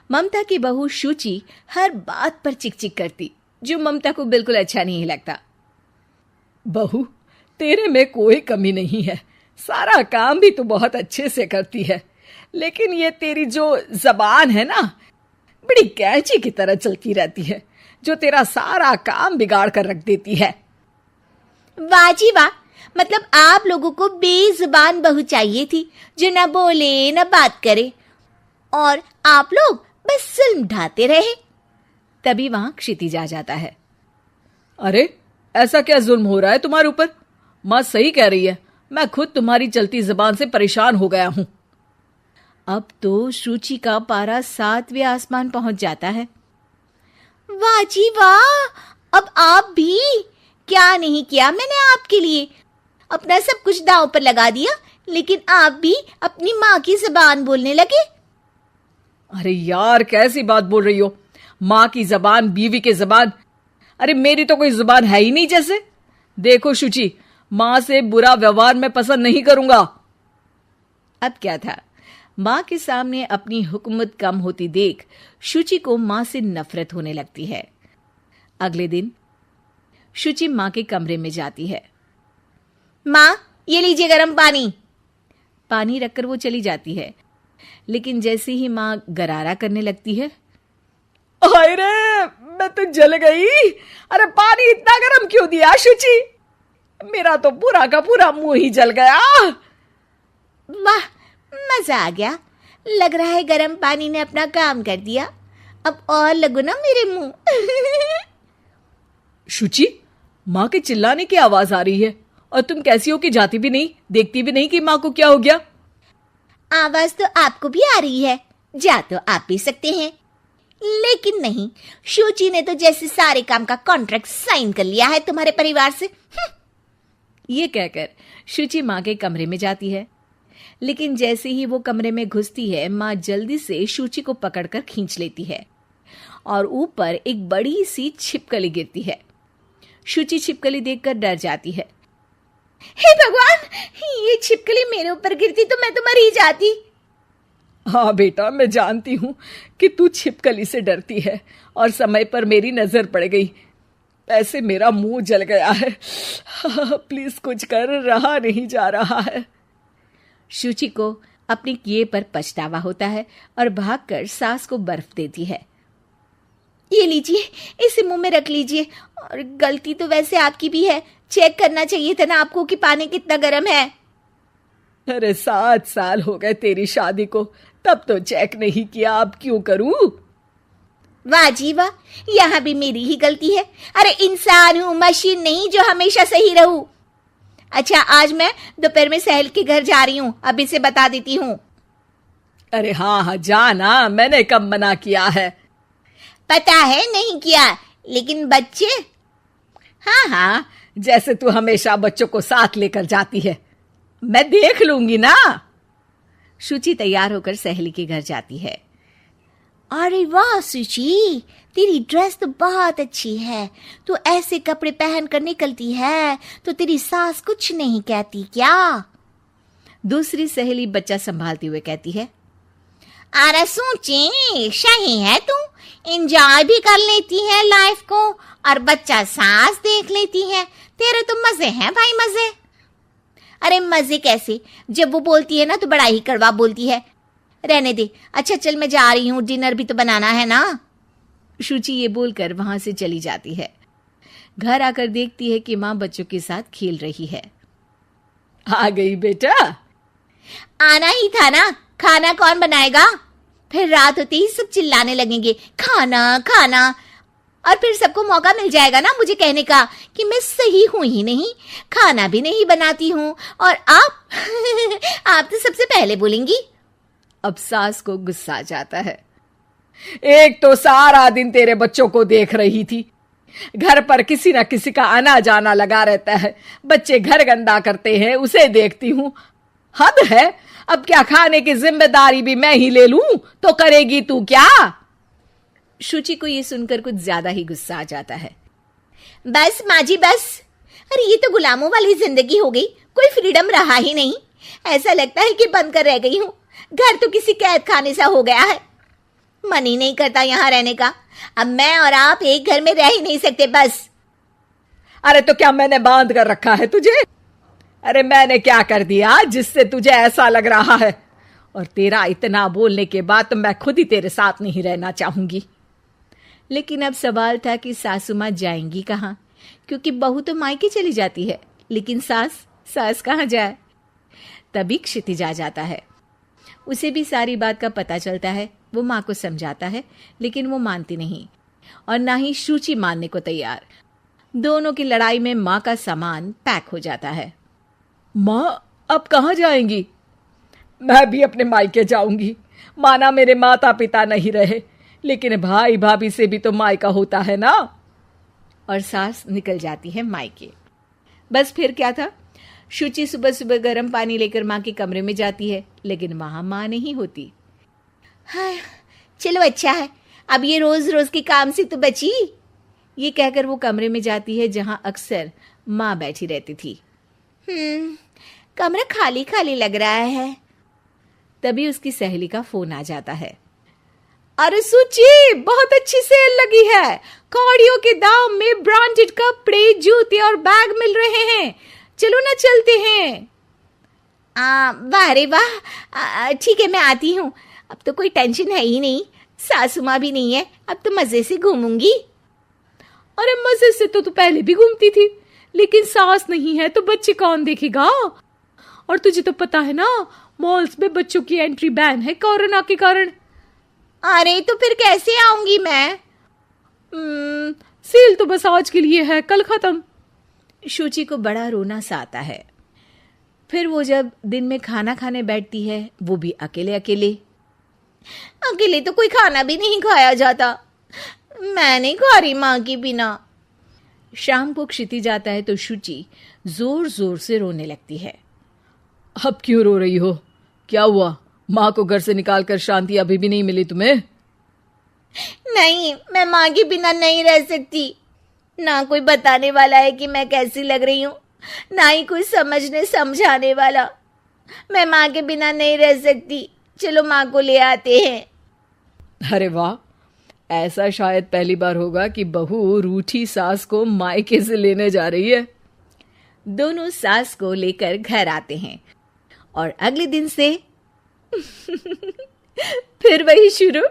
ममता की बहू शुचि हर बात पर चिक-चिक करती, जो ममता को बिल्कुल अच्छा नहीं लगता। बहू, तेरे में कोई कमी नहीं है, सारा काम भी तू बहुत अच्छे से करती है, लेकिन ये तेरी जो जबान है ना, बड़ी कैंची की तरह चलती रहती है, जो तेरा सारा काम बिगाड़ कर रख देती है। वाह जी वाह, मतलब आप लोगों को बेजुबान बहू चाहिए थी, जो न बोले न बात करे, और आप लोग बस जुल्म ढाते रहे। तभी वहां क्षितिज आ जाता है। अरे, ऐसा क्या जुल्म हो रहा है तुम्हारे ऊपर? माँ सही कह रही है, मैं खुद तुम्हारी चलती जुबान से परेशान हो गया हूं। अब तो शुचि का पारा 7वें आसमान पहुंच जाता है। वाह जी वाह, अब आप भी, क्या नहीं किया मैंने आपके लिए, अपना सब कुछ दांव पर लगा दिया, लेकिन आप भी अपनी माँ की जुबान बोलने लगे। अरे यार, कैसी बात बोल रही हो? माँ की जबान, बीवी की जबान, अरे मेरी तो कोई जुबान है ही नहीं जैसे। देखो शुचि, माँ से बुरा व्यवहार मैं पसंद नहीं करूंगा। अब क्या था, माँ के सामने अपनी हुकूमत कम होती देख शुचि को माँ से नफरत होने लगती है। अगले दिन शुचि माँ के कमरे में जाती है। माँ, ये लीजिए गर्म पानी। पानी रखकर वो चली जाती है, लेकिन जैसे ही माँ गरारा करने लगती है, हाय रे, मैं तो जल गई। अरे पानी इतना गर्म क्यों दिया शुचि? मेरा तो पूरा का पूरा मुंह ही जल गया। वाह, मजा आ गया, लग रहा है गर्म पानी ने अपना काम कर दिया, अब और लगो ना मेरे मुंह। शुचि, माँ के चिल्लाने की आवाज आ रही है, और तुम कैसी हो कि जाती भी नहीं, देखती भी नहीं कि माँ को क्या हो गया। आवाज तो आपको भी आ रही है, जा तो आप भी सकते हैं, लेकिन नहीं, शुचि ने तो जैसे सारे काम का कॉन्ट्रैक्ट साइन कर लिया है तुम्हारे परिवार से। ये कहकर शुचि माँ के कमरे में जाती है, लेकिन जैसे ही वो कमरे में घुसती है, माँ जल्दी से शुचि को पकड़कर खींच लेती है और ऊपर एक बड़ी सी छिपकली गिरती है। शुचि छिपकली देखकर डर जाती है। हे भगवान, ये छिपकली मेरे ऊपर गिरती तो मैं तो मर ही जाती। हाँ बेटा, मैं जानती हूँ कि तू छिपकली से डरती है, और समय पर मेरी नजर पड़ गई, ऐसे मेरा मुंह जल गया है। प्लीज कुछ कर, रहा नहीं जा रहा है। शुचि को अपने किए पर पछतावा होता है और भागकर सास को बर्फ देती है। ये लीजिए, इसे मुंह में रख लीजिए, और गलती तो वैसे आपकी भी है, चेक करना चाहिए था ना आपको कि पानी कितना गर्म है। अरे 7 साल हो गए तेरी शादी को, तब तो चेक नहीं किया, अब क्यों करूं? वाह जी वाह, यहाँ भी मेरी ही गलती है। अरे इंसान हूँ, मशीन नहीं जो हमेशा सही रहूं। अच्छा, आज मैं दोपहर में सहेल के घर जा रही हूँ, अब इसे बता देती हूँ। अरे हाँ हाँ, जाना, मैंने कब मना किया है? पता है नहीं किया, लेकिन बच्चे? हाँ हाँ, जैसे तू हमेशा बच्चों को साथ लेकर जाती है, मैं देख लूंगी ना। शुचि तैयार होकर सहेली के घर जाती है। अरे वाह शुचि, तेरी ड्रेस तो बहुत अच्छी है, तू ऐसे कपड़े पहन कर निकलती है तो तेरी सास कुछ नहीं कहती क्या? दूसरी सहेली बच्चा संभालते हुए कहती है। अरे शुचि, सही है, तू एंजॉय भी कर लेती है लाइफ को, और बच्चा सास देख लेती है, तेरे तो मजे हैं भाई, मजे। अरे मजे कैसे, जब वो बोलती है ना तो बड़ा ही कड़वा बोलती है। रहने दे, अच्छा चल मैं जा रही हूँ, डिनर भी तो बनाना है ना। शुचि ये बोलकर वहां से चली जाती है। घर आकर देखती है कि माँ बच्चों के साथ खेल रही है। आ गई बेटा? आना ही था ना, खाना कौन बनाएगा? फिर रात होते ही सब चिल्लाने लगेंगे, खाना खाना, और फिर सबको मौका मिल जाएगा ना मुझे कहने का कि मैं सही हूं ही नहीं, खाना भी नहीं बनाती हूँ, और आप आप तो सबसे पहले बोलेंगी। अब सास को गुस्सा आ जाता है। एक तो सारा दिन तेरे बच्चों को देख रही थी, घर पर किसी ना किसी का आना जाना लगा रहता है, बच्चे घर गंदा करते हैं उसे देखती हूँ, हद है। अब क्या खाने की जिम्मेदारी भी मैं ही ले लूं तो करेगी तू क्या? शुचि को ये सुनकर कुछ ज्यादा ही गुस्सा आ जाता है। बस माँ जी बस, अरे ये तो गुलामों वाली जिंदगी हो गई, कोई फ्रीडम रहा ही नहीं, ऐसा लगता है कि बंद कर रह गई हूँ, घर तो किसी कैद खाने सा हो गया है। मन ही नहीं करता यहाँ रहने का। अब मैं और आप एक घर में रह ही नहीं सकते बस। अरे तो क्या मैंने बांध कर रखा है तुझे? अरे मैंने क्या कर दिया जिससे तुझे ऐसा लग रहा है? और तेरा इतना बोलने के बाद तो मैं खुद ही तेरे साथ नहीं रहना चाहूंगी। लेकिन अब सवाल था कि सासू माँ जाएंगी कहाँ, क्योंकि बहू तो मायके चली जाती है, लेकिन सास कहाँ जाए। तभी क्षितिज आ जाता है। उसे भी सारी बात का पता चलता है। वो माँ को समझाता है, लेकिन वो मानती नहीं और ना ही शुचि मानने को तैयार। दोनों की लड़ाई में माँ का सामान पैक हो जाता है। माँ अब कहाँ जाएंगी? मैं भी अपने मायके जाऊंगी। माना मेरे माता पिता नहीं रहे, लेकिन भाई भाभी से भी तो मायका होता है ना। और सास निकल जाती है मायके। बस फिर क्या था, शुचि सुबह सुबह गर्म पानी लेकर माँ के कमरे में जाती है, लेकिन वहां माँ नहीं होती। हाँ, चलो अच्छा है, अब ये रोज रोज के काम से तो बची। ये कहकर वो कमरे में जाती है जहां अक्सर माँ बैठी रहती थी। कमरा खाली खाली लग रहा है। तभी उसकी सहेली का फोन आ जाता है। अरे सुची, बहुत अच्छी सेल लगी है। कौड़ियों के दाम में ब्रांडेड कपड़े, जूते और बैग मिल रहे हैं। चलो ना चलते हैं। वाह रे वाह, ठीक है मैं आती हूँ। अब तो कोई टेंशन है ही नहीं, सासू माँ भी नहीं है, अब तो मजे से घूमूंगी। अरे मजे से तो तू पहले भी घूमती थी, लेकिन सास नहीं है तो बच्चे कौन देखेगा? और तुझे तो पता है ना, मॉल्स में बच्चों की एंट्री बैन है कोरोना के कारण। अरे तो फिर कैसे आऊंगी मैं? सेल तो बस आज के लिए है, कल खत्म। शुचि को बड़ा रोना सा आता है। फिर वो जब दिन में खाना खाने बैठती है, वो भी अकेले अकेले तो कोई खाना भी नहीं खाया जाता। मैं नहीं खा रही माँ के बिना। शाम को क्षिति जाता है तो शुचि जोर जोर से रोने लगती है। अब क्यों रो रही हो? क्या हुआ? माँ को घर से निकालकर शांति अभी भी नहीं मिली तुम्हें? नहीं, मैं माँ के बिना नहीं रह सकती। ना कोई बताने वाला है कि मैं कैसी लग रही हूँ, ना ही कोई समझने समझाने वाला। मैं माँ के बिना नहीं रह सकती। चलो माँ को ले आते हैं। अरे वाह, ऐसा शायद पहली बार होगा कि बहू रूठी सास को मायके से लेने जा रही है। दोनों सास को लेकर घर आते हैं और अगले दिन से फिर वही शुरू।